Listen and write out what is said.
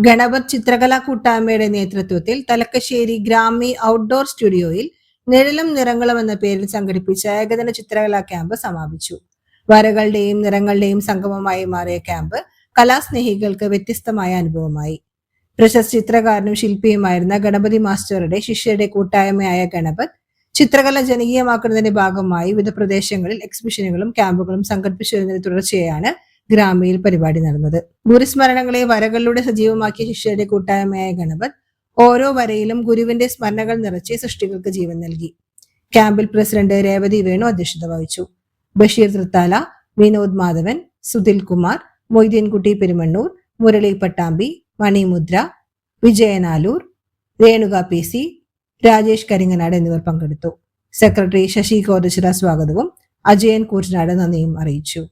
ഗണപത് ചിത്രകലാ കൂട്ടായ്മയുടെ നേതൃത്വത്തിൽ Thalakkassery Grammy outdoor സ്റ്റുഡിയോയിൽ നിഴലും നിറങ്ങളും എന്ന പേരിൽ സംഘടിപ്പിച്ച ഏകദിന ചിത്രകലാ ക്യാമ്പ് സമാപിച്ചു. വരകളുടെയും നിറങ്ങളുടെയും സംഗമമായി മാറിയ ക്യാമ്പ് കലാസ്നേഹികൾക്ക് വ്യത്യസ്തമായ അനുഭവമായി. പ്രശസ്ത ചിത്രകാരനും ശില്പിയുമായിരുന്ന ഗണപതി മാസ്റ്ററുടെ ശിഷ്യരുടെ കൂട്ടായ്മയായ ഗണപത് ചിത്രകല ജനകീയമാക്കുന്നതിന്റെ ഭാഗമായി വിവിധ പ്രദേശങ്ങളിൽ എക്സിബിഷനുകളും ക്യാമ്പുകളും സംഘടിപ്പിച്ചു വരുന്നതിന് തുടർച്ചയായാണ് ഗ്രാമിയിൽ പരിപാടി നടന്നത്. ഗുരുസ്മരണങ്ങളെ വരകളിലൂടെ സജീവമാക്കിയ ശിഷ്യരുടെ കൂട്ടായ്മയായ ഗണപത് ഓരോ വരയിലും ഗുരുവിന്റെ സ്മരണകൾ നിറച്ച് സൃഷ്ടികൾക്ക് ജീവൻ നൽകി. ക്യാമ്പിൽ പ്രസിഡന്റ് രേവതി വേണു അധ്യക്ഷത വഹിച്ചു. ബഷീർ തൃത്താല, വിനോദ് മാധവൻ, സുധിൽ കുമാർ, മൊയ്തീൻകുട്ടി പെരുമണ്ണൂർ, മുരളി പട്ടാമ്പി, മണിമുദ്ര, വിജയനാലൂർ, രേണുക PC, രാജേഷ് കരിങ്ങനാട് എന്നിവർ പങ്കെടുത്തു. സെക്രട്ടറി ശശി കോതച്ചിറ സ്വാഗതവും അജയൻ കൂറ്റനാട് നന്ദിയും അറിയിച്ചു.